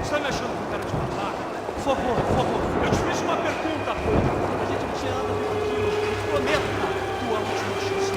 Você tá me achando com cara de babaca? Por favor, por favor, eu te fiz uma pergunta, pô. A gente não tinha nada a ver com aquilo. Eu te prometo, cara. Tua última chance.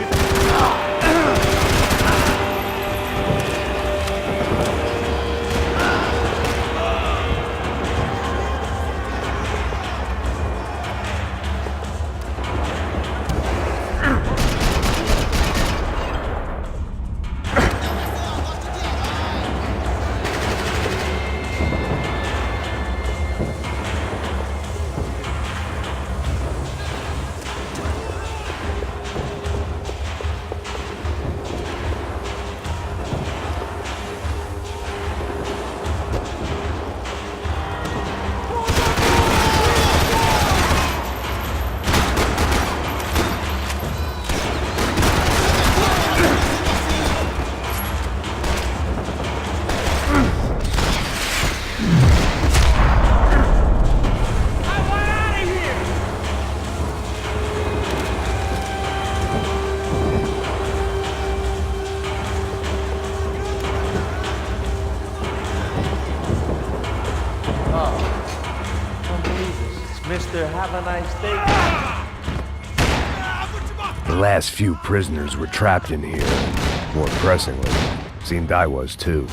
Mister, have a nice day. The last few prisoners were trapped in here. More pressingly, seemed I was too.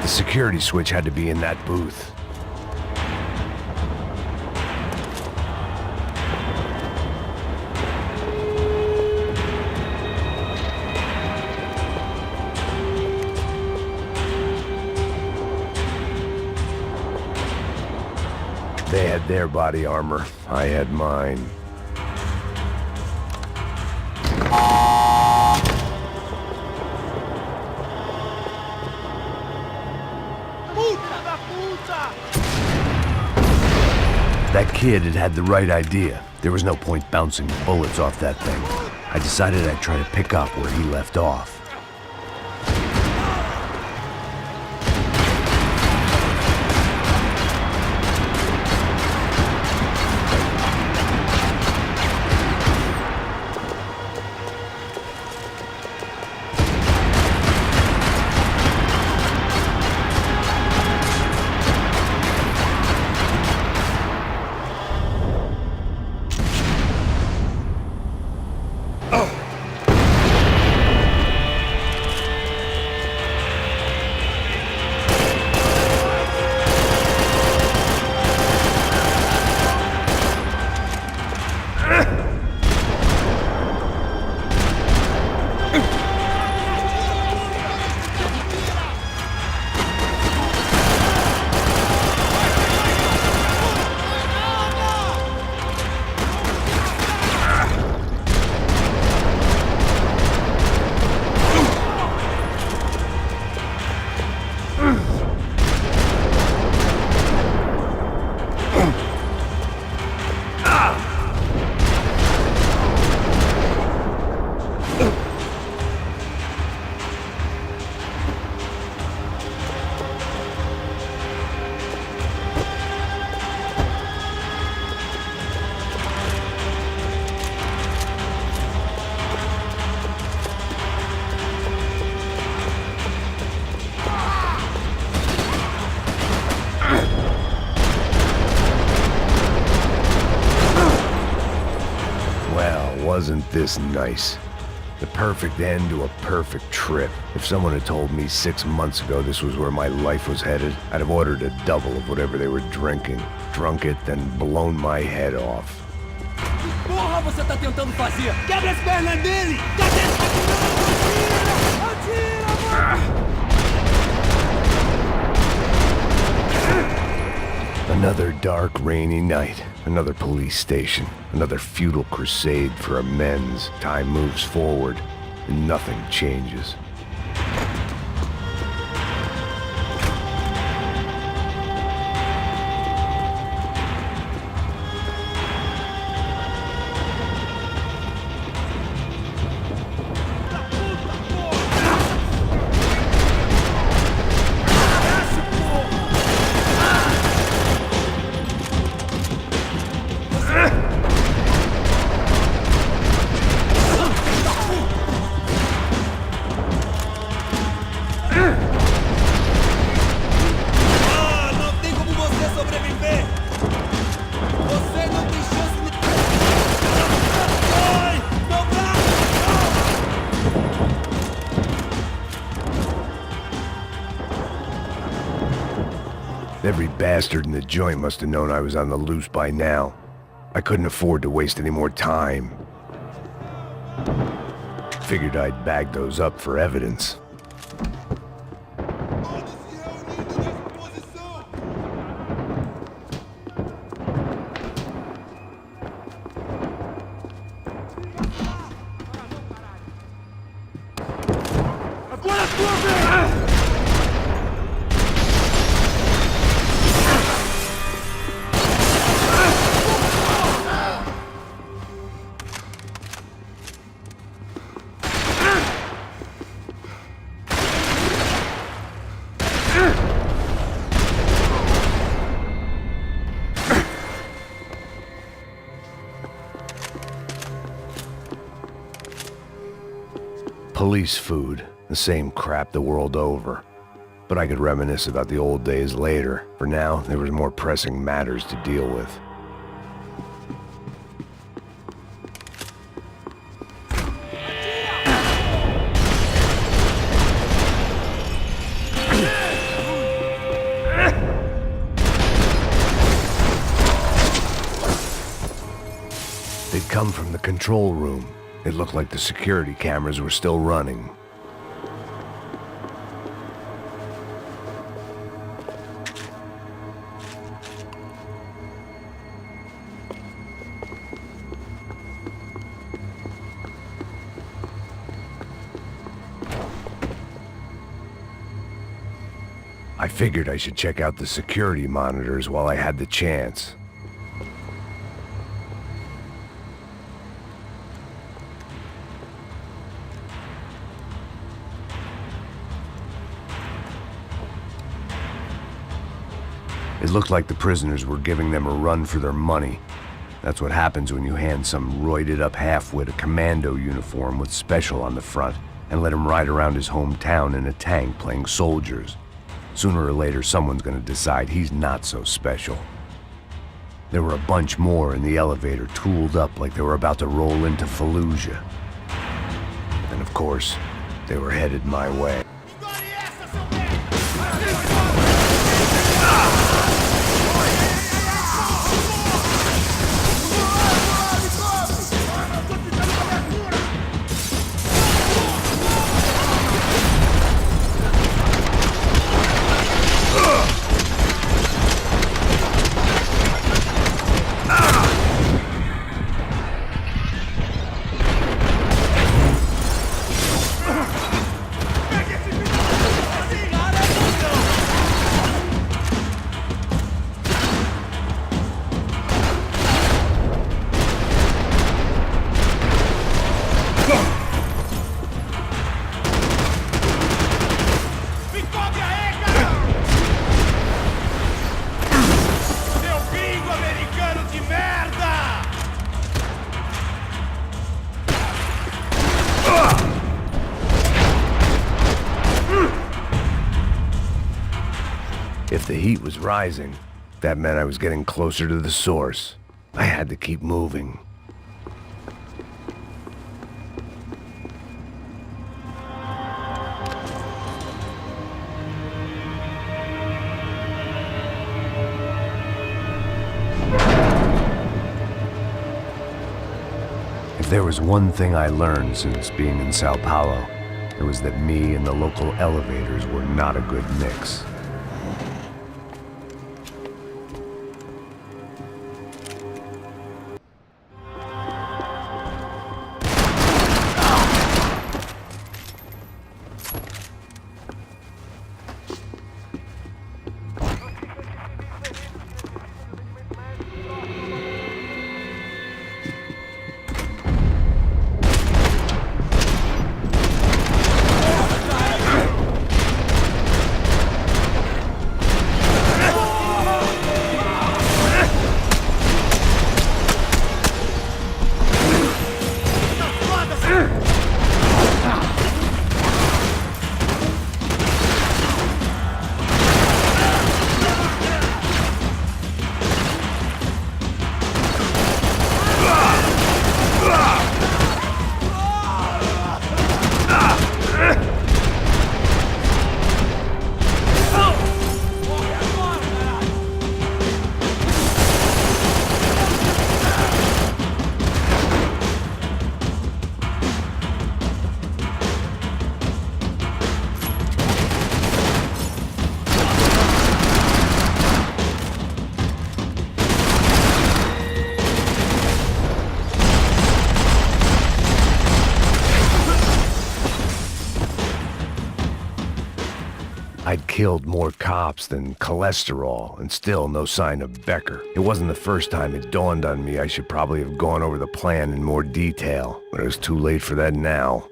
The security switch had to be in that booth. They had their body armor. I had mine. That kid had the right idea. There was no point bouncing bullets off that thing. I decided I'd try to pick up where he left off. Wasn't this nice? The perfect end to a perfect trip. If someone had told me 6 months ago this was where my life was headed, I'd have ordered a double of whatever they were drinking, drunk it, then blown my head off. Que porra você tá tentando fazer? Quebra as pernas dele! Cadê esse atira, mano! Another dark, rainy night. Another police station. Another futile crusade for amends. Time moves forward, and nothing changes. Every bastard in the joint must have known I was on the loose by now. I couldn't afford to waste any more time. Figured I'd bag those up for evidence. Police food, the same crap the world over. But I could reminisce about the old days later. For now, there was more pressing matters to deal with. They'd come from the control room. It looked like the security cameras were still running. I figured I should check out the security monitors while I had the chance. It looked like the prisoners were giving them a run for their money. That's what happens when you hand some roided-up half-wit a commando uniform with special on the front and let him ride around his hometown in a tank playing soldiers. Sooner or later, someone's gonna decide he's not so special. There were a bunch more in the elevator, tooled up like they were about to roll into Fallujah. And of course, they were headed my way. If the heat was rising, that meant I was getting closer to the source. I had to keep moving. If there was one thing I learned since being in Sao Paulo, it was that me and the local elevators were not a good mix. I'd killed more cops than cholesterol, and still no sign of Becker. It wasn't the first time it dawned on me I should probably have gone over the plan in more detail, but it was too late for that now.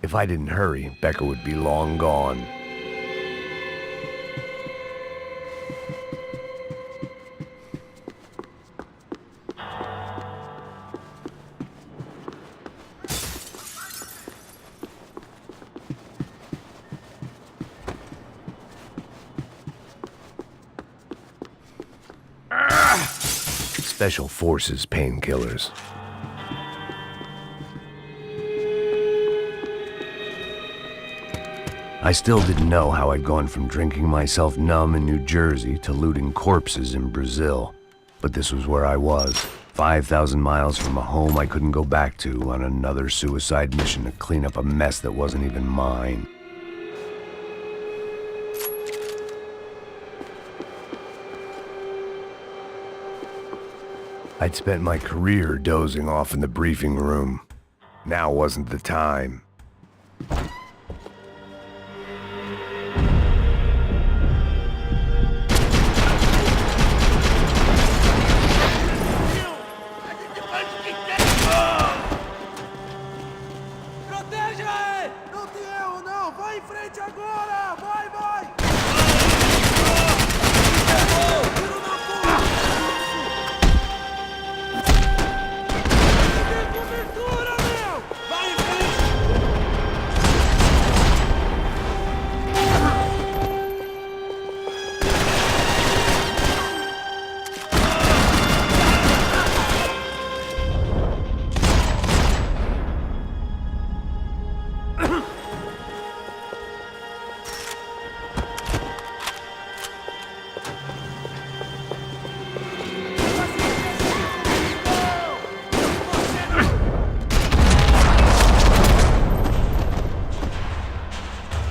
If I didn't hurry, Becker would be long gone. Special Forces painkillers. I still didn't know how I'd gone from drinking myself numb in New Jersey to looting corpses in Brazil. But this was where I was, 5,000 miles from a home I couldn't go back to, on another suicide mission to clean up a mess that wasn't even mine. I'd spent my career dozing off in the briefing room. Now wasn't the time.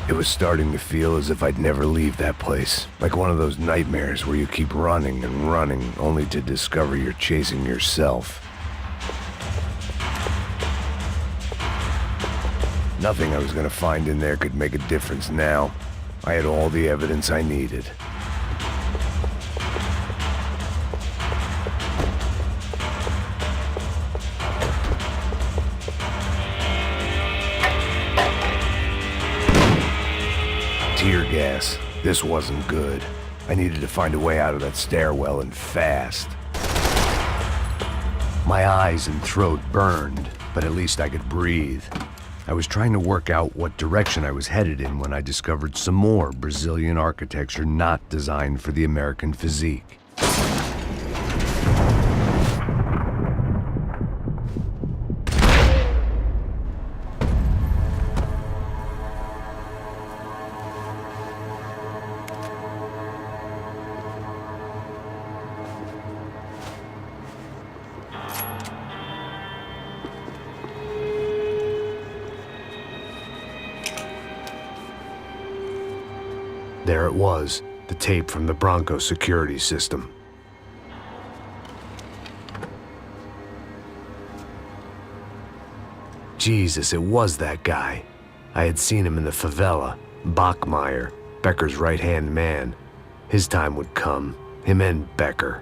It was starting to feel as if I'd never leave that place. Like one of those nightmares where you keep running and running, only to discover you're chasing yourself. Nothing I was gonna find in there could make a difference now. I had all the evidence I needed. Tear gas. This wasn't good. I needed to find a way out of that stairwell, and fast. My eyes and throat burned, but at least I could breathe. I was trying to work out what direction I was headed in when I discovered some more Brazilian architecture not designed for the American physique. There it was, the tape from the Bronco security system. Jesus, it was that guy. I had seen him in the favela, Bachmeyer, Becker's right-hand man. His time would come, him and Becker.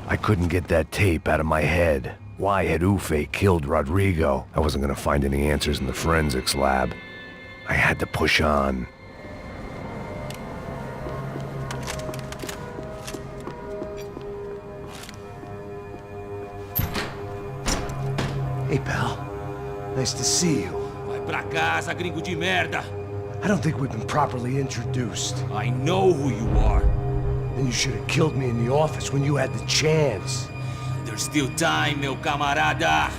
I couldn't get that tape out of my head. Why had Ufe killed Rodrigo? I wasn't gonna find any answers in the forensics lab. I had to push on. Hey, pal. Nice to see you. Vai pra casa, gringo de merda. I don't think we've been properly introduced. I know who you are. Then you should have killed me in the office when you had the chance. There's still time, meu camarada.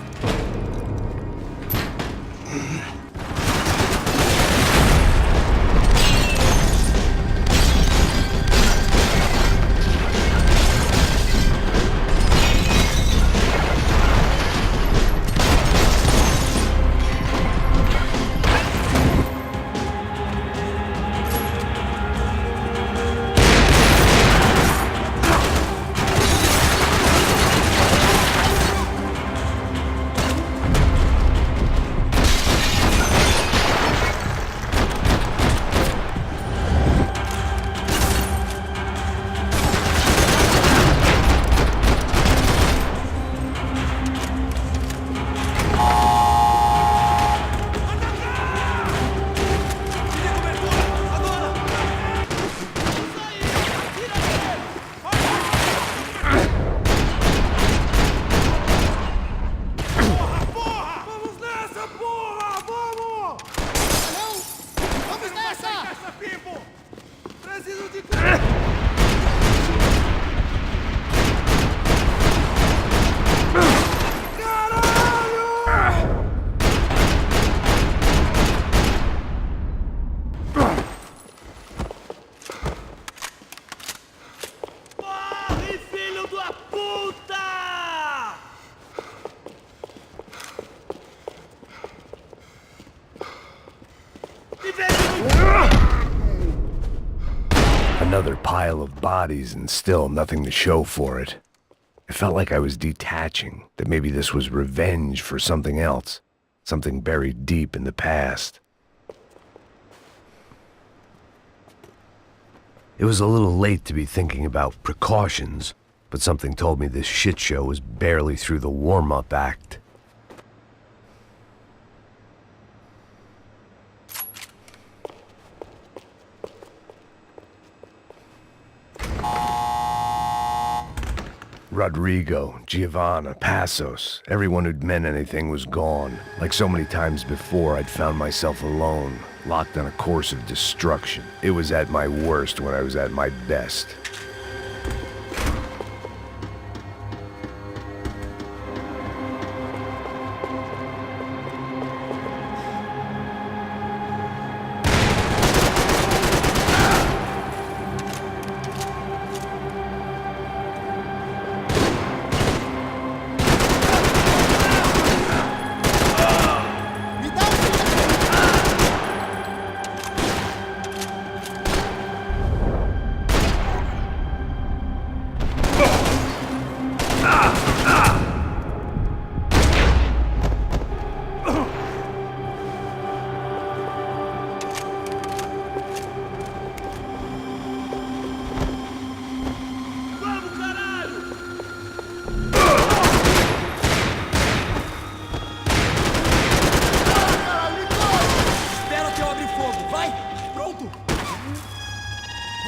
Another pile of bodies and still nothing to show for it. It felt like I was detaching, that maybe this was revenge for something else, something buried deep in the past. It was a little late to be thinking about precautions, but something told me this shit show was barely through the warm-up act. Rodrigo, Giovanna, Passos, everyone who'd meant anything was gone. Like so many times before, I'd found myself alone, locked on a course of destruction. It was at my worst when I was at my best.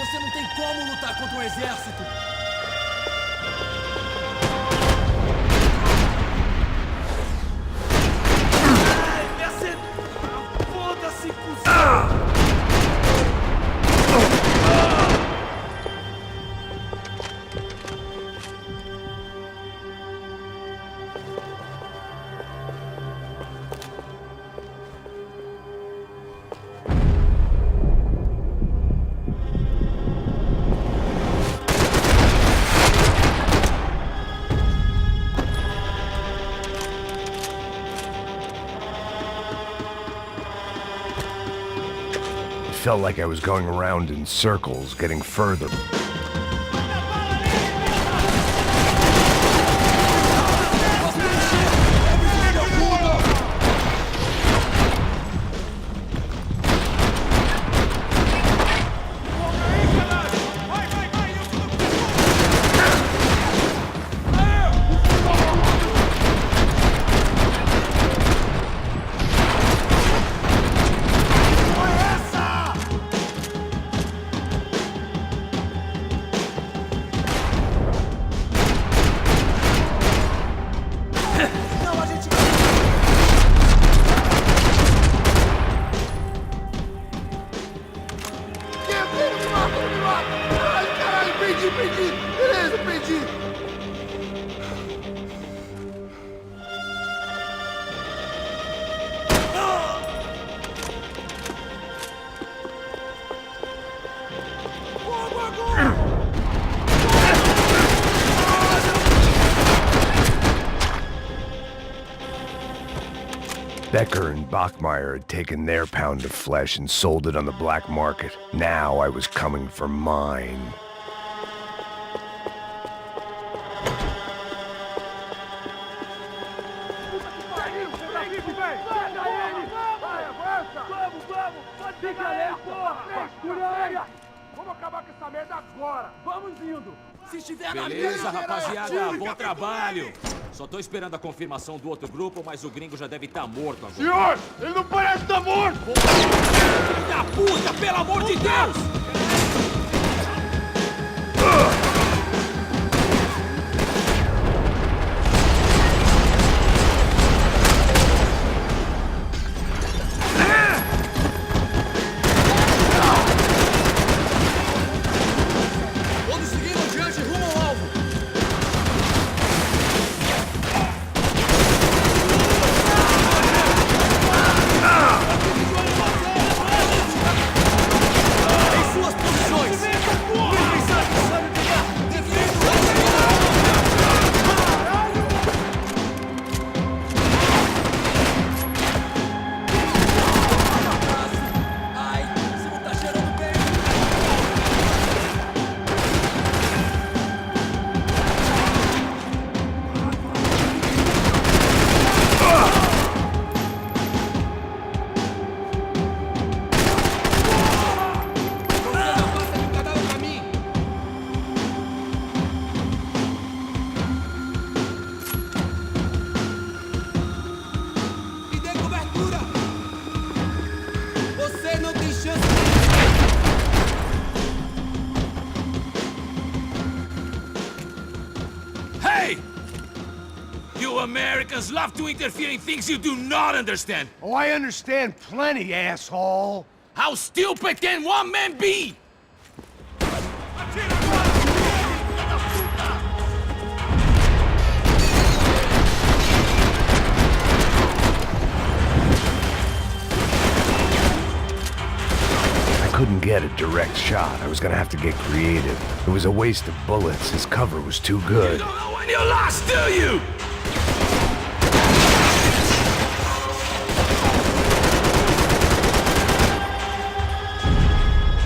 Você não tem como lutar contra um exército. Foda-se, cuzão! It felt like I was going around in circles, getting further. Becker and Bachmeyer had taken their pound of flesh and sold it on the black market. Now I was coming for mine. Vamos acabar com essa merda agora! Vamos indo! Se estiver na Beleza, rapaziada, bom trabalho! Só tô esperando a confirmação do outro grupo, mas o gringo já deve estar morto agora. Senhor, ele não parece estar morto! Filho da puta, pelo amor de Deus! Vamos seguindo adiante rumo ao alvo! Em suas posições! Ai, você não tá cheirando bem! Me dê cobertura! Você não tem chance! Hey! You Americans love to interfere in things you do not understand. Oh, I understand plenty, asshole. How stupid can one man be? I couldn't get a direct shot. I was gonna have to get creative. It was a waste of bullets. His cover was too You good. don't know when you lost, do you?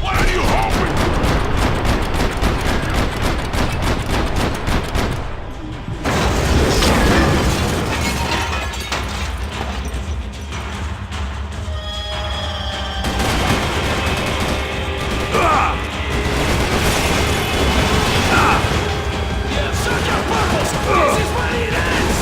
What are you hoping? Yeah, shut your purples! This is where it ends!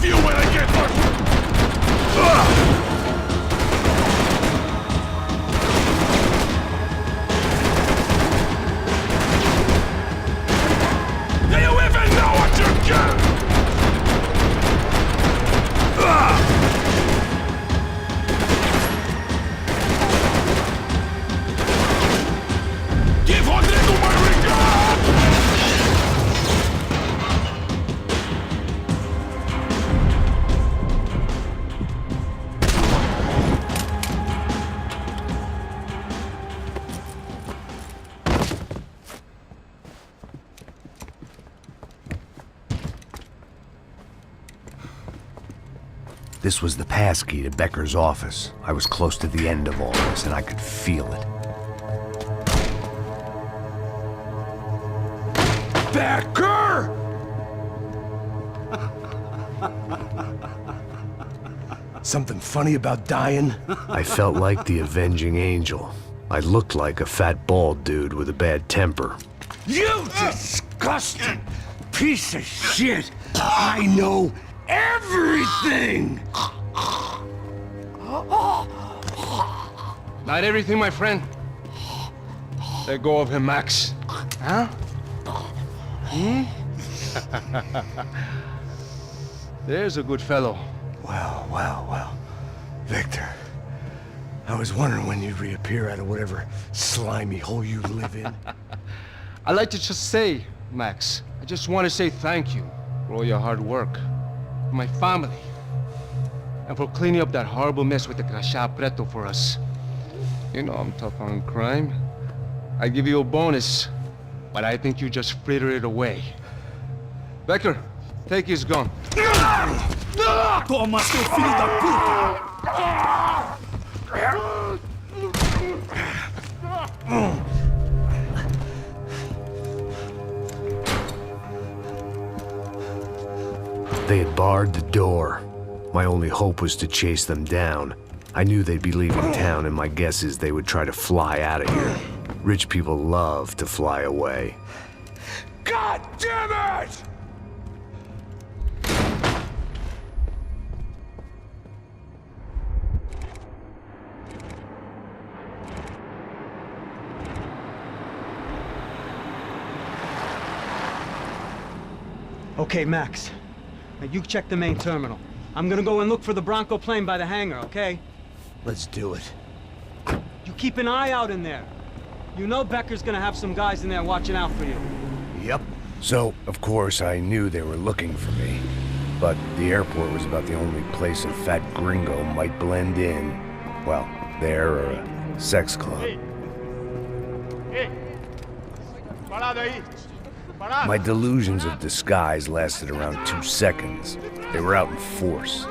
you when I get for... Do you even know what you're getting? Give Rodrigo my regard! This was the passkey to Becker's office. I was close to the end of all this, and I could feel it. Becker! Something funny about dying? I felt like the avenging angel. I looked like a fat bald dude with a bad temper. You disgusting piece of shit! I know everything! Not everything, my friend. Let go of him, Max. Huh? There's a good fellow. Well. Victor, I was wondering when you'd reappear out of whatever slimy hole you live in. I'd like to just say, Max, I just want to say thank you for all your hard work, for my family, and for cleaning up that horrible mess with the Crachá Preto for us. You know I'm tough on crime. I give you a bonus, but I think you just fritter it away. Becker, take his gun. Toma, seu filho da puta! They had barred the door. My only hope was to chase them down. I knew they'd be leaving town, and my guess is they would try to fly out of here. Rich people love to fly away. God damn it! Okay, Max. Now you check the main terminal. I'm gonna go and look for the Bronco plane by the hangar, okay? Let's do it. You keep an eye out in there. You know Becker's gonna have some guys in there watching out for you. Yep. So, of course, I knew they were looking for me. But the airport was about the only place a fat gringo might blend in. Well, there or a sex club. Parado aí! Parado! My delusions of disguise lasted around 2 seconds. They were out in force.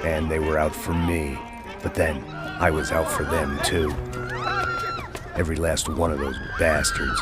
And they were out for me. But then, I was out for them too. Every last one of those bastards.